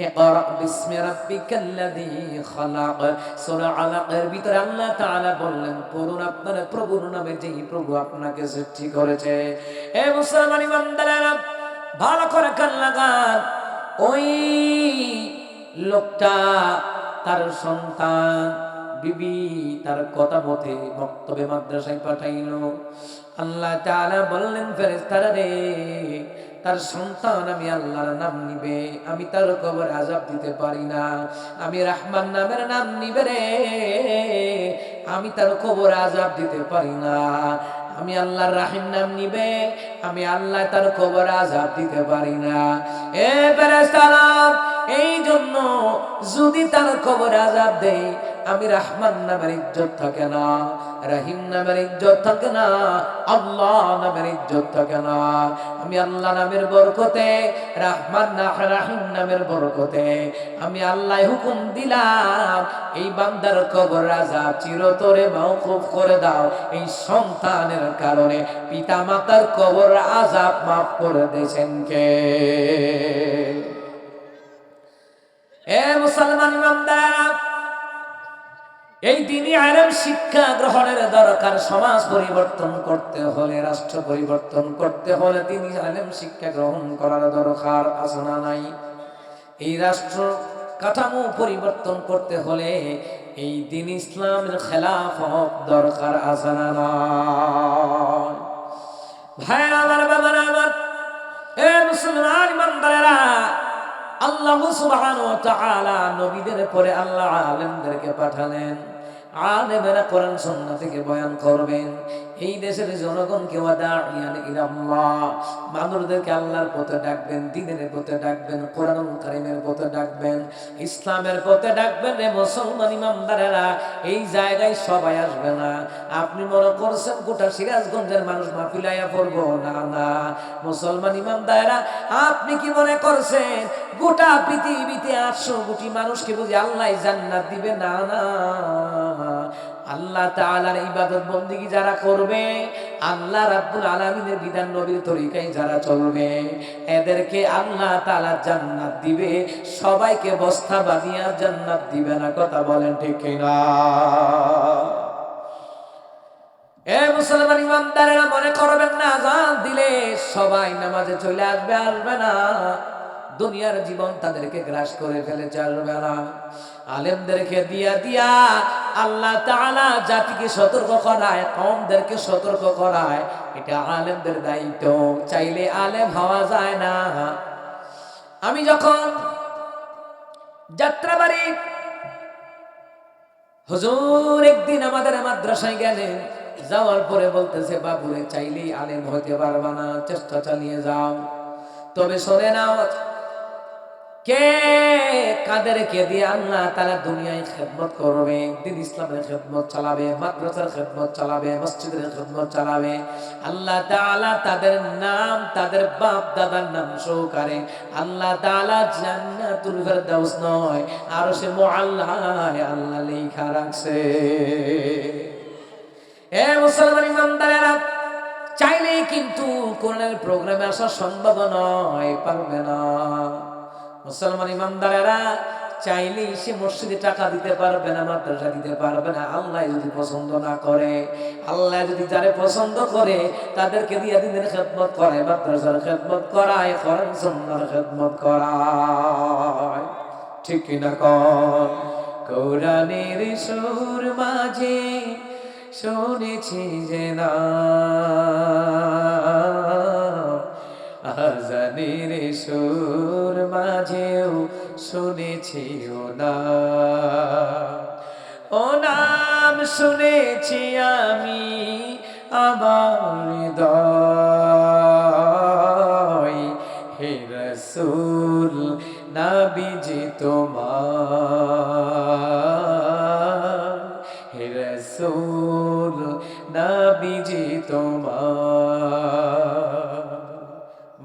ইকরা বিসমি রাব্বিকাল্লাযী খালাক। সূরা আলাকের ভিতরে আল্লাহ তাআলা বললেন, পড়ুন আপনার প্রভুর নামে, যেই প্রভু আপনাকে সৃষ্টি করেছে। হে মুসলমান ইমানদারেরা, ভালো করে কান লাগান। ওই লোকটা তার সন্তান বিবি তার কথা মতে মক্তবে মাদ্রাসায় পাঠাইল। আল্লাহ তাআলা বললেন, ফেরেশতারা রে, তার সন্তান আমি আল্লাহর নাম নিবে, আমি তার কবর আযাব দিতে পারি না। আমি রহমান নামের নাম নিবে রে, আমি তার কবর আযাব দিতে পারি না। আমি আল্লাহর রাহিম নাম নিবে, আমি আল্লাহ তার কবর আযাব দিতে পারি না। এ ফেরেশতারা, এই জন্য যদি তার কবর আযাব দেই, আমি রহমান নামের ইজ্জত থাকে না, রহিম নামের ইজ্জত থাকে না, আল্লাহ নামের ইজ্জত থাকে না। আমি আল্লাহ নামের বরকতে, রহমান রহিম নামের বরকতে আমি আল্লাহ হুকুম দিলাম, এই বান্দার কবর আযাব চিরতরে মাওকুফ করে দাও। এই সন্তানের কারণে পিতা মাতার কবর আযাব মাফ করে দিয়েছেন কে? এ মুসলমান ইমানদারেরা, এই দিনই আলেম শিক্ষা গ্রহণের দরকার। সমাজ পরিবর্তন করতে হলে, রাষ্ট্র পরিবর্তন করতে হলে দিনই আলেম শিক্ষা গ্রহণ করার দরকার আছে না নাই? এই রাষ্ট্র কাঠামো পরিবর্তন করতে হলে এই দিন ইসলামের খেলাফত দরকার আছে না নাই? ভাইরা আমার, বাবারা আমার, এ মুসলমান ইমানদারেরা, আল্লাহ সুবহানাহু ওয়া তাআলা নবীদের পরে আল্লাহ আলেমদেরকে পাঠালেন। আলেমেরা কোরআন সুন্নাহ থেকে বয়ান করবেন। এই দেশের জনগণকে ওয়াদাইয়ান ইলাল্লাহ, মানুষদেরকে আল্লাহর পথে ডাকবেন, দ্বীনের পথে ডাকবেন, কোরআনুল কারীমের পথে ডাকবেন, ইসলামের পথে ডাকবেন। রে মুসলমান ইমানদারেরা, এই জায়গায় সবাই আসবে না। আপনি মনে করছেন গোটা সিরাজগঞ্জের মানুষ মাহফিলে আয়া পড়বো? না না মুসলমান ইমানদারেরা, আপনি কি মনে করছেন গোটা পৃথিবীতে 800 কোটি মানুষকে বুঝি আল্লাহ জান্নাত দিবে? না না, আল্লাহ তাআলার ইবাদত বন্দেগী যারা করবে, আল্লাহ রাব্বুল আলামিনের বিধান নবীর তরিকায় যারা চলবে, এদেরকে আল্লাহ তাআলা জান্নাত দিবে। সবাইকে বস্তা বাঁধিয়ে জান্নাত দিবে না। কথা বলেন ঠিক কিনা? এ মুসলমান ইমানদারেরা, মনে করবেন না আযান দিলে সবাই নামাজে চলে আসবে, আসবে না। দুনিয়ার জীবন তাদেরকে গ্রাস করে ফেলেছে, আসবে না। আলেমদেরকে দিয়া দিয়া আল্লাহ তাআলা জাতিকে সতর্ক করায়, কওমদেরকে সতর্ক করায়। এটা আলেমদের দায়িত্ব। চাইলে আলেম হওয়া যায় না। আমি যখন যাত্রাবাড়ি, হুজুর একদিন আমাদের মাদ্রাসায় গেলেন, যাওয়ার পরে বলতেছে, বাবুরে চাইলেই আলেম হতে পারবা না, চেষ্টা চালিয়ে যাও। তবে শোনে নাও, কে কাদেরকে দিয়ে আল্লাহ তাআলা দুনিয়ায় খেদমত করবে, দিন ইসলামের খেদমত চালাবে, মাদ্রাসার খেদমত চালাবে, মসজিদের খেদমত চালাবে, আল্লাহ তাআলা তাদের নাম, তাদের বাপ দাদার নাম সহকারে আল্লাহ তাআলা জান্নাতুল ফেরদাউস নয়, আরশে মুআল্লায় আল্লাহ লেখা রাখছে। এ মুসলমান ইমানদারেরা, চাইলেই কিন্তু কোরআনের প্রোগ্রামে আসা সম্ভব নয়, পারবে না। মুসলমান ইমানদারেরা, চাইলেই সে মসজিদে টাকা দিতে পারবে না, মাদ্রাসা দিতে পারবে না। আল্লাহ যদি পছন্দ না করে, আল্লাহ যদি যারে পছন্দ করে তাদেরকে দিয়ে দিনের খেদমত করায়, মাদ্রাসার খেদমত করায়, কোরআন সুন্নাহর খেদমত করায়। ঠিক কিনা কন? কোরআনের সুর মাঝে শুনেছি যে না, আজানের সুর মাঝেও শুনেছি ও না, ও নাম শুনেছি আমি আমার হৃদয়। হে রাসূল নবীজি তোমার, হে রাসূল নবীজি তোমার।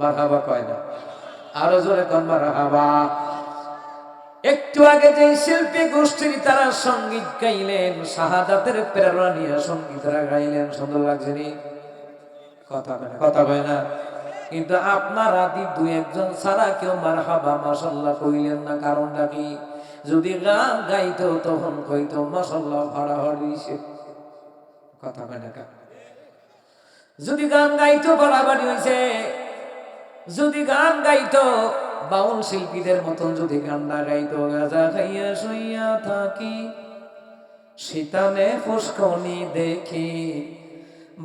মারহাবা কয় না? আরো জোরে কোন মারহাবা। একটু আগে যে শিল্পী গোষ্ঠীর তারা সঙ্গীত গাইলেন, শাহাদাতের প্রেরণা নিয়ে সঙ্গীতরা গাইলেন, সুন্দর লাগছে নি? কথা কয় না? কিন্তু আপনারা দুই একজন ছাড়া কেউ মারহাবা মাশাআল্লাহ কইলেন না। কারণটা কি? যদি গান গাইতো তখন কইতো মাশাআল্লাহ ফাড়াফাড়ি হইছে। কথা কয় না কা? যদি গান গাইতো ফাড়াফাড়ি হইছে। যদি গান গাইতো বাউল শিল্পীদের মতন যদি গানটা গাইতো, গাজা খাইয়া শুইয়া থাকি শীতানে ফুসকনি দেখি,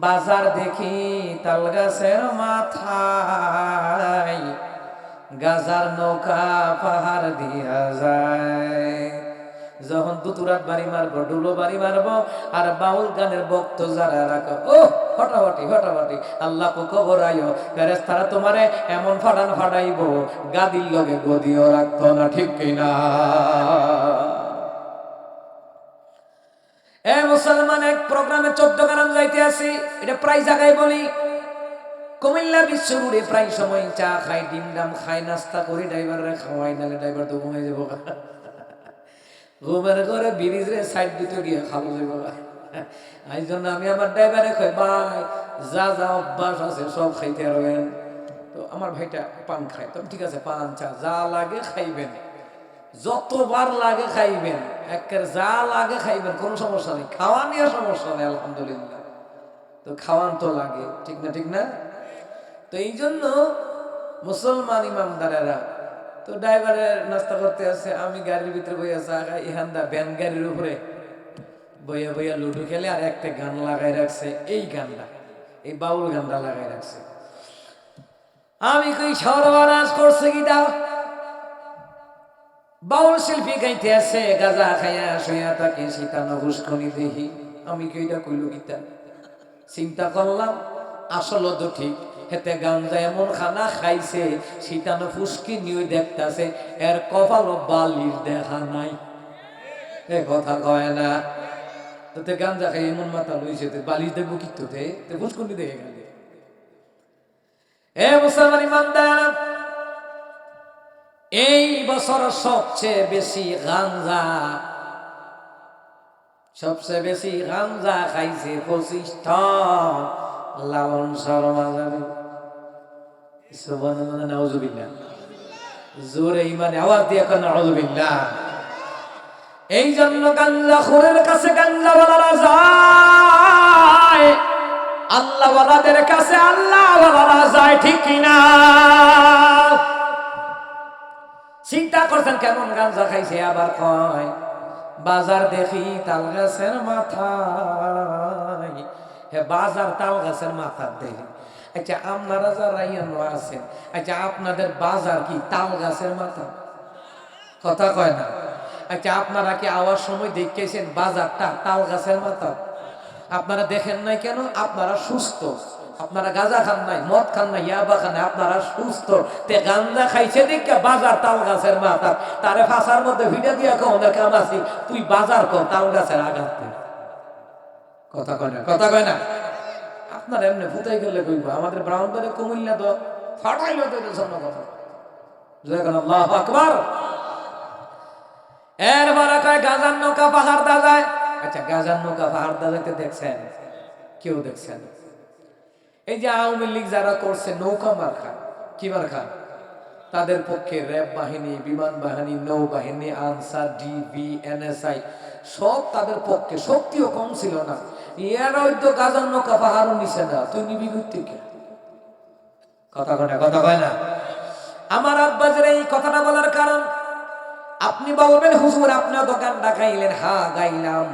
বাজার দেখি তাল গাছের মাথায়, গাজার নৌকা পাহাড় দিয়া যায়। যখন দুতুরাত বাড়ি মারবো, ডুলো বাড়ি মারবো, আর বাউল গানের ভক্ত যারা রাখো, ও ফটাফটি ফটাফটি আল্লাহ কবর আয়ো ফেরেশতারা তোমারে এমন ফাটান ফাটাইবো, গাদির লগে গদিও রাখতো না। ঠিক কিনা? এ মুসলমান, এক প্রোগ্রামে 14 গ্রাম যাইতে আসি, এটা প্রায় জায়গায় বলি। কুমিল্লা বিশ্ব রোডে প্রায় সময় চা খাই, ডিম ডাম খাই, নাস্তা করি, ড্রাইভাররা খাওয়াই, নালে ড্রাইভার তো ঘুমিয়ে যাবো। ঘুমের ঘরে ব্রিজে সাইড দিতে গিয়ে খাবো যাবো। এই জন্য আমি আমার ড্রাইভারে কই, ভাই যা যা অভ্যাস আছে সব খাইতে পারবেন। তো আমার ভাইটা পান খায়, তো ঠিক আছে পান চা যা লাগে খাইবেন, যতবার লাগে খাইবেন, একের যা লাগে খাইবেন, কোনো সমস্যা নেই, খাওয়া নিয়ে সমস্যা নেই আলহামদুলিল্লাহ। তো খাওয়ান তো লাগে, ঠিক না? ঠিক না? তো এই জন্য মুসলমান ইমামদারেরা তো ড্রাইভারের নাস্তা করতে আছে, আমি গাড়ির ভিতরে বইয়া চা খাই, এখানটা ভ্যান গাড়ির উপরে বইয়া বইয়া লুডু খেলে, আর একটা গান লাগাই রাখছে, এই গানটা, এই বাউল গানটা লাগাই রাখছে। আমি কই সর্বনাশ করছে কি দাও, বাউল শিল্পী গাইতে আছে, গাজা খাইয়া শুয়া তাকে শীতানো ফুসকনি দেখি। আমি কইটা কইল গীতা, চিন্তা করলাম আসলে তো ঠিক, হেতে গাঞ্জা এমন খানা খাইছে, শীতানো ফুসকি নিয়ে দেখতেছে, এর কপালও বালির দেখা নাই। এ কথা কয় না? তোতে গাঞ্জা খাই এমন মাথা লইছে, বালিশ দেখবো কি তোতে ফুসকুনি দেখে গেলে। এ মুসলমান ইমানদার, এই বছর সবচেয়ে বেশি গাঞ্জা, সবচেয়ে বেশি গাঞ্জা খাইছে 25 টন লালন শর্মা। যাবে সুবহানাল্লাহ, নাউযুবিল্লাহ, জোরে ইমানে আওয়াজ দিয়ে কোন নাউযুবিল্লাহ। এই জন্য গাঞ্জাখোরের কাছে গাঞ্জাওয়ালারা যায়, আল্লাহওয়ালাদের কাছে আল্লাহওয়ালারা যায়। ঠিক কিনা? চিন্তা করছেন কেমন গাঞ্জা খাইছে, আবার কয় বাজার দেখি তাল গাছের মাথায়। হে বাজার তাল গাছের মাথার দেখি। আচ্ছা আপনারা যারা ইয়ানো আছেন, আচ্ছা আপনাদের বাজার কি তাল গাছের মাথা? কথা কয় না? আচ্ছা আপনারা কি আওয়ার সময় দেখেছেন বাজারটা তাল গাছের মাথা? আপনারা দেখেন নাই কেন? আপনারা সুস্থ, আপনারা গাঁজা খান নাই, মদ খান নাই, ইয়াবা খান নাই, আপনারা সুস্থ। তে গাঁজা খাইছে দেখে বাজার তাল গাছের মাথা, তারে ফাঁসার মধ্যে ভিড়ে দিয়ে ওদের কাম আছি, তুই বাজার কর তাল গাছের আঘাতে। কথা কয় না? কথা কয় না? আপনার এমনি ফুটাই গেলে কইব, আমাদের ব্রাহ্মণবাড়ি কুমিল্লা তো ফাটাইল তো জন্য কথা। আল্লাহু আকবার। এরপরে কয় গাজার নৌকা পাহাড় দা যায়। আচ্ছা গাজার নৌকা পাহাড় দা যাইতে দেখছেন? কেউ দেখছেন? এই যে আওয়ামী লীগ যারা করছে নৌকা মার্কা, কি মার্কা? তাদের পক্ষে র্যাব বাহিনী, বিমান বাহিনী, নৌবাহিনী, আনসার, ডিবি, এনএসআই সব তাদের পক্ষে, শক্তিও কম ছিল না। এরা ওই তো গাজার নৌকা পাহাড়ও নিছে না, তুই নিবি থেকে? কথা কয় না? কথা কয় না? আমার আব্বাজের এই কথাটা বলার কারণ, আপনি বলবেন হুজুর আপনিও তো গানটা গাইলেন। হ্যাঁ গাইলাম,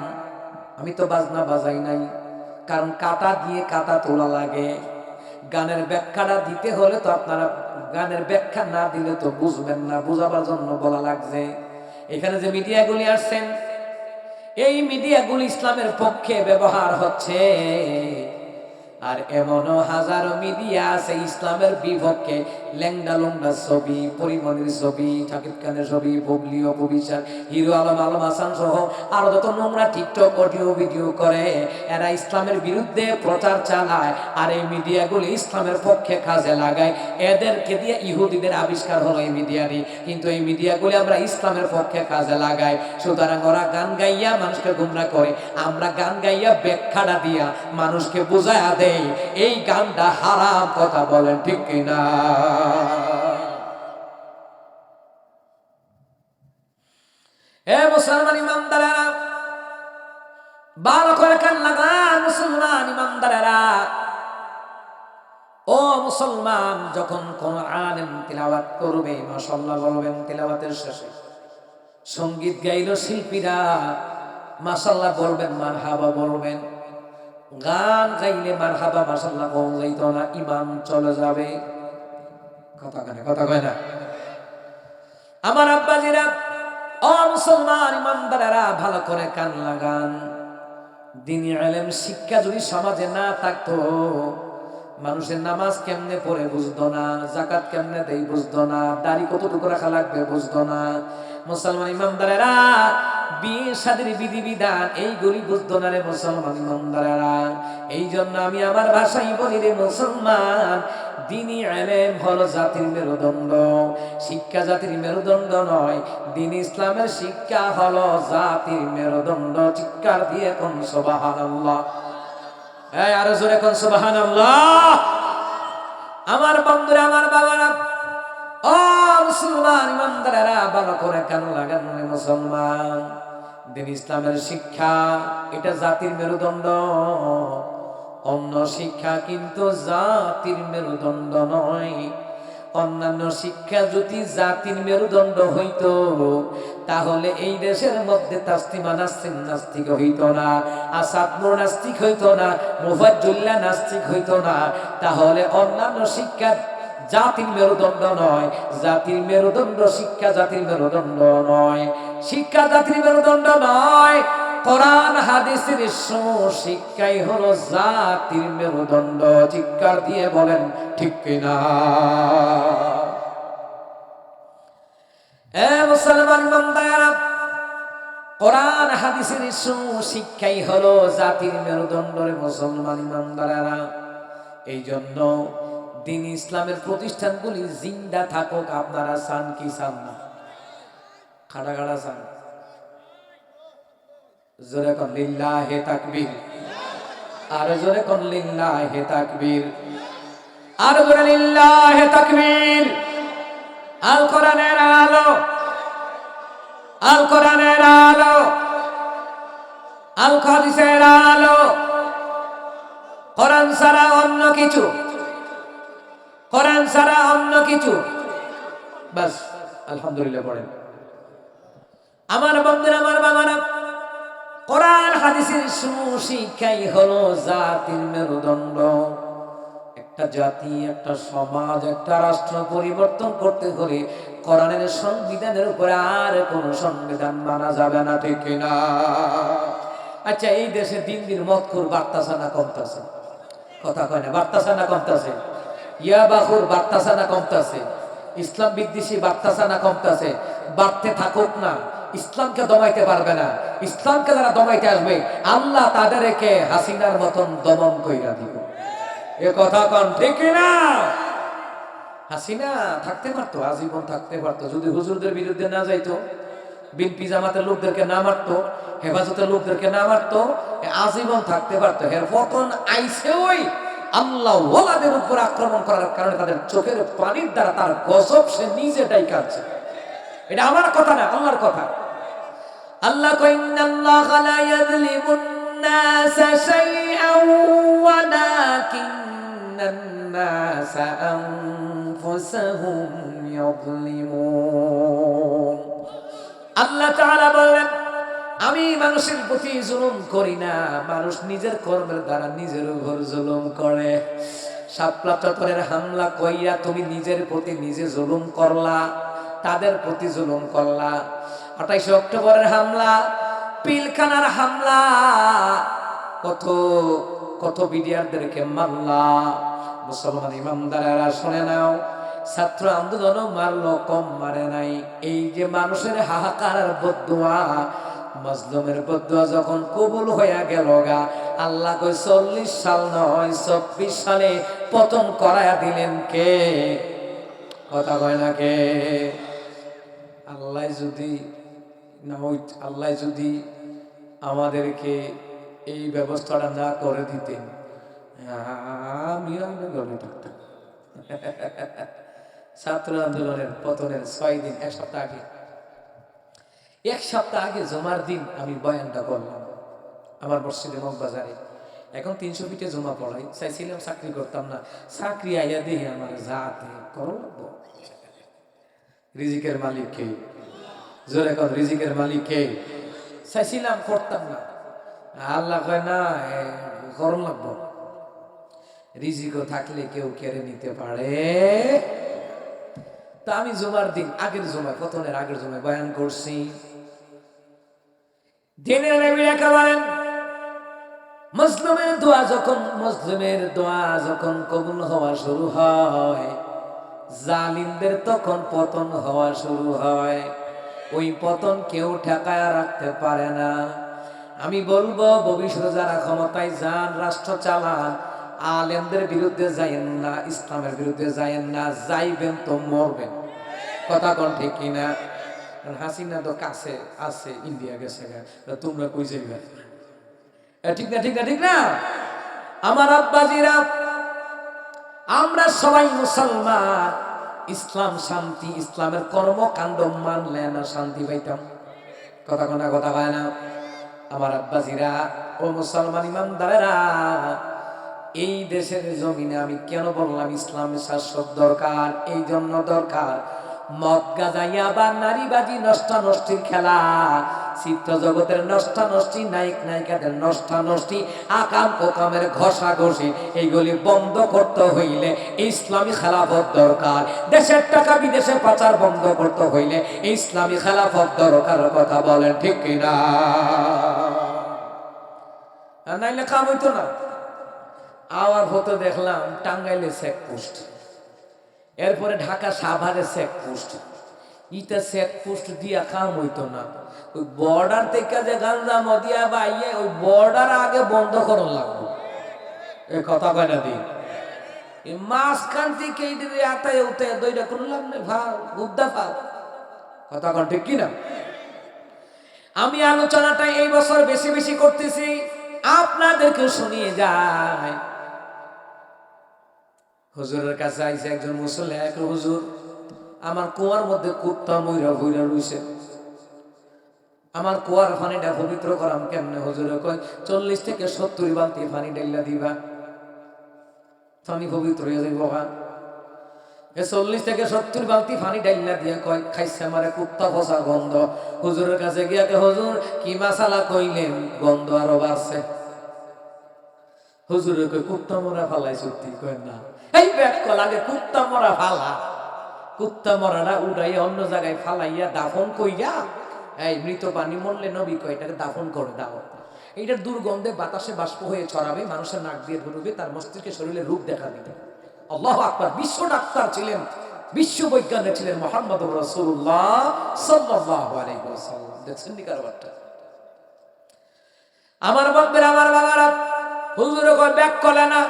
আমি তো বাজনা বাজাই নাই, কারণ কাটা দিয়ে কাটা তোলা লাগে। গানের ব্যাখ্যাটা দিতে হলে তো আপনারা, গানের ব্যাখ্যা না দিলে তো বুঝবেন না, বুঝাবার জন্য বলা লাগছে। এখানে যে মিডিয়াগুলি আসছেন, এই মিডিয়াগুলি ইসলামের পক্ষে ব্যবহার হচ্ছে, আর এমনও হাজারো মিডিয়া আছে ইসলামের বিপক্ষে, ল্যাংডা লুংডা ছবি, পরিমণির ছবি, শাকিব খানের ছবি, বুবলি অপবিচার, হিরো আলম আলম হাসান সহ আরো যত নোংরা টিকটক অডিও ভিডিও করে, এরা ইসলামের বিরুদ্ধে প্রচার চালায়। আর এই মিডিয়াগুলি ইসলামের পক্ষে কাজে লাগায়। এদেরকে দিয়ে ইহুদিদের আবিষ্কার হলো এই মিডিয়াটি, কিন্তু এই মিডিয়াগুলি আমরা ইসলামের পক্ষে কাজে লাগাই। সুতরাং ওরা গান গাইয়া মানুষকে গুমরা করে, আমরা গান গাইয়া ব্যাখ্যাটা দিয়া মানুষকে বুঝায়া দেই এই গানটা হারাম। কথা বলেন ঠিক কিনা? হে মুসলমান ইমানদারেরা, ভালো করে কান লাগান মুসলমান ইমানদারেরা। ও মুসলমান, যখন কোন আলেম তিলাওয়াত করবে মাশাআল্লাহ বলবেন, তিলাওয়াতের শেষে সঙ্গীত গাইল শিল্পীরা মাশাআল্লাহ বলবেন, মারহাবা বলবেন। গান গাইলে মারহাবা মাশাআল্লাহ বললেই তো না, ঈমান চলে যাবে। কথা কয় না আমার আব্বাজিরা। ও মুসলমান ইমানদারেরা, ভালো করে কান লাগান। দ্বীনি ইলম শিক্ষা যদি সমাজে না থাকতো, মানুষের নামাজ কেমনে পড়ে বুঝতো না, যাকাত কেমনে দেই বুঝতো না, দাড়ি কতটুকু রাখা লাগবে বুঝতো না। মুসলমান ইমানদারেরা, বিয়ে শাদীর বিধিবিধান এইগুলি বুঝতো না রে মুসলমান ইমানদারেরা। এই জন্য আমি আমার ভাষায় বলি রে মুসলমান, দ্বীনি ইলম হলো জাতির মেরুদণ্ড। শিক্ষা জাতির মেরুদণ্ড নয়, দ্বীন ইসলামের শিক্ষা হলো জাতির মেরুদণ্ড। চিৎকার দিয়ে কোন সুবহানাল্লাহ। এই আরো জোরে কোন সুবহানাল্লাহ। আমার বন্ধুরা, আমার বাবারা, ও মুসলমান ইমানদারেরা, ভালো করে কান লাগান মুসলমান। দ্বীন ইসলামের শিক্ষা এটা জাতির মেরুদণ্ড, অন্য শিক্ষা কিন্তু জাতির মেরুদণ্ড নয়। অন্যান্য শিক্ষা যদি জাতির মেরুদণ্ড হইতো, তাহলে এই দেশের মধ্যে তাসলিমা নাসরিন নাস্তিক হইতো না, আসাদ নূর নাস্তিক হইতো না, মুফাজ্জুল্লাহ নাস্তিক হইতো না। তাহলে অন্যান্য শিক্ষা জাতির মেরুদণ্ড নয়, জাতির মেরুদণ্ড শিক্ষা জাতির মেরুদণ্ড নয়, শিক্ষা জাতির মেরুদণ্ড নয়। কোরআন হাদিসের শিক্ষাই হলো জাতির মেরুদণ্ড। চিৎকার দিয়ে বলেন ঠিক কিনা? এ মুসলমান ইমানদারেরা, কোরআন হাদিসের শিক্ষাই হলো জাতির মেরুদণ্ড রে মুসলমান ইমানদারেরা। এই জন্য দ্বীন ইসলামের প্রতিষ্ঠানগুলি জিন্দা থাকুক। আপনারা চান কি চান না? খাড়া খাড়া চান? জোরে কোন লিল্লাহে তাকবীর, আর জোরে কোন লিল্লাহে তাকবীর, আর জোরে লিল্লাহে তাকবীর। আল কোরআনের আলো, আল কোরআনের আলো, আল হাদিসের আলো। কোরআন ছাড়া অন্য কিছু, কোরআন ছাড়া অন্য কিছু বাস। আলহামদুলিল্লাহ পড়েন আমার বন্ধুরা, আমার বাবারা। কোরআন হাদিসের সুশিক্ষাই হলো জাতির মেরুদণ্ড। একটা জাতি, একটা সমাজ, একটা রাষ্ট্র পরিবর্তন করতে হলে কোরআনের সংবিধানের উপরে আর কোন সংবিধান মানা যাবে না, ঠিক কিনা? আচ্ছা, এই দেশে দিন দিন মদখোর বাড়তাছে না কমতাছে? কথা কয় না? বাড়তাছে না কমতাছে? ইয়াবাখোর বাড়তাছে না কমতাছে? ইসলাম বিদ্বেষী বাড়তাছে না কমতাছে? বাড়তে থাকুক না, ইসলামকে দমাইতে পারবে না। ইসলামকে যারা দমাইতে আসবে, আল্লাহ তাদেরকে হাসিনার মতন দমন কইরা দিব। এ কথা কোন ঠিক না? হাসিনা থাকতে পারতো, আজীবন থাকতে পারতো, যদি হুজুরদের বিরুদ্ধে না যাইতো, বিএনপি জামাতের লোকদেরকে না মারতো, হেফাজতের লোকদেরকে না মারতো, আজীবন থাকতে পারতো। এর পতন আইছে ওই আল্লাহ ওয়ালাদের উপর আক্রমণ করার কারণে। তাদের চোখের পানির দ্বারা তার গজব সে নিজেটাই কাটছে। এটা আমার কথা না, আল্লাহর কথা। আল্লাহ কয়, ইন্নাল্লাহা লা ইয়াযলিমুন নাসা শাইআন ওয়ালাকিন্নান নাসা আনফুসাহুম ইয়াযলিমুন। আল্লাহ তাআলা বলেন, আমি মানুষের প্রতি জুলুম করি না, মানুষ নিজের কর্মের দ্বারা নিজের উপর জুলুম করে। শাপলা চত্বরের হামলা কইরা তুমি নিজের প্রতি নিজে জুলুম করলা, তাদের প্রতি জুলুম করলা। 28 অক্টোবরের হামলা, পিলখানার হামলা, কত কত বিডিআরদেরকে মারলা। মুসলমান ইমানদারেরা শুনে নাও, ছাত্র আন্দোলনও মারলো, কম মারে নাই। এই যে মানুষের হাহাকার আর বদদুয়া, মাজলুমের বদদুয়া যখন কবুল হইয়া গেল গা, আল্লাহ কই 40 সাল নয় 24 সালে পতন করায়া দিলেন কে? কথা কয় না কে? আল্লাহ যদি না আল্লাহ যদি আমাদেরকে এই ব্যবস্থাটা না করে দিতেন, আমি ছাত্র আন্দোলনের পতনের 6 দিন, 1 সপ্তাহ আগে, 1 সপ্তাহ আগে জুমার দিন আমি বয়ানটা করলাম আমার মসজিদে মগবাজারে। এখন 300 ফিটে জমা পড়াই, চাইছিলাম চাকরি করতাম না, চাকরি আইয়া দিয়ে আমার যাতে করো লাগবো। রিজিকের মালিক কে? জোরে কর, রিজিকের মালিক কে? চাইছিলাম, করতাম না। আল্লাহ কয় না, করণ লাগবো। রিজিকও থাকলে কেউ কেড়ে নিতে পারে। তা আমি জুমার দিন, আগের জুমায়, পতনের আগের জুমায় বয়ান করছি। দিনের নবী লেখা বলেন, মুসলিমের দোয়া যখন কবুল হওয়া শুরু হয়, জালিমদের তখন পতন হওয়া শুরু হয়। ওই পতন কেউ ঠেকায় রাখতে পারে না। আমি বলবো, ভবিষ্যতে যারা ক্ষমতায় যান, রাষ্ট্র চালান, আলেমদের বিরুদ্ধে যাইয়েন না, ইসলামের বিরুদ্ধে যাইয়েন না, যাইবেন তো মরবেন। কথা কোন ঠিক কিনা? হাসিনা তো কাছে আছে, ইন্ডিয়া গেছে, তোমরা কই যাইবে? ঠিক না, ঠিক না, ঠিক না? আমার আব্বাজিরা, আমরা সবাই মুসলমান, ইসলাম শান্তি, ইসলামের কর্মকাণ্ড মানলে না শান্তি পাইতাম। কথা কোনা কথা হয় না? আমার আব্বাজিরা, ও মুসলমান ইমানদারেরা, এই দেশের জমিনে আমি কেন বললাম ইসলামের শাশ্বত দরকার? এই জন্য দরকার, মদ গাজাইয়া বা নারীবাজি নষ্টানষ্টির খেলা, চিত্র জগতের নষ্টানষ্টি, নায়ক নায়িকাদের নষ্টানষ্টি, আকাম কোকামের ঘষাঘষি, এইগুলি বন্ধ করতে হইলে ইসলামী খেলাফত দরকার। দেশের টাকা বিদেশে পাচার বন্ধ করতে হইলে ইসলামী খেলাফত দরকার। কথা বলেন ঠিক কিনা? নাইলে কাম হইতো না। আওয়ার হতো দেখলাম টাঙ্গাইলে চেকপোস্ট, এরপরে ঢাকা সাভারে চেকপোস্ট। ইটা চেকপোস্ট দিয়া কাম হইতো না। ওই বর্ডার থেকে যে গাঞ্জা মদিয়া বাইয়ে, ওই বর্ডার আগে বন্ধ করন লাগবে। এ কথা কয় না দিন, মাঝখান থেকে আতায় উঠে দইটা কোনো লাভ নেই, ভাব গুদ্দা ভাব। কথা কন ঠিক কিনা? আমি আলোচনাটা এই বছর বেশি বেশি করতেছি, আপনাদেরকে শুনিয়ে যায়। হুজুরের কাছে আইছে একজন মুসল্লি, এক হুজুর, আমার কুয়ার মধ্যে কুত্তা ময়রা ভইরা রইছে, আমার কুয়ার পানিটা পবিত্র করাম কেমনে? হুজুরে কয় 40 থেকে 70 বালতি পানি ঢাইলা দিবা, পানি পবিত্র হয়ে যাইব। 40 থেকে 70 বালতি পানি ঢাইলা দিয়া কয়, খাইছে আমারে কুত্তা পচা গন্ধ। হুজুরের কাছে গিয়া কে, হুজুর কি মাসালা কইলেন, গন্ধ আরো বাড়ছে। হুজুরে কয়, কুত্তা মরা ফালাই সত্যি? কয় না। এই ব্যাট লাগে কুত্তা মরা ফালা, কুত্তা মরাটা উড়াইয়া অন্য জায়গায় ফালাইয়া দাফন কইয়া, এই মৃত পানি মরলে নবী কয় এটাকে দাফন করে দাও। এইটার দুর্গন্ধে বাতাসে বাষ্প হয়ে ছড়াবে, মানুষের নাক দিয়ে ঢুকবে, তার মস্তিষ্কে শরীরে রূপ দেখা দিবে। আল্লাহু আকবার। বিশ্ব ডাক্তার ছিলেন, বিশ্ব বৈজ্ঞানিক ছিলেন মুহাম্মদুর রাসূলুল্লাহ সাল্লাল্লাহু আলাইহি ওয়াসাল্লাম। দেখছেন নি কারবারটা? আমার বাপেরা, আমার বাবারা, হুজুরে কয় ব্যাক করে না,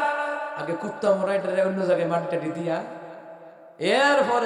আগে কুত্তা মরা এটা অন্য জায়গায় মাটিটা দিয়া, এরপরে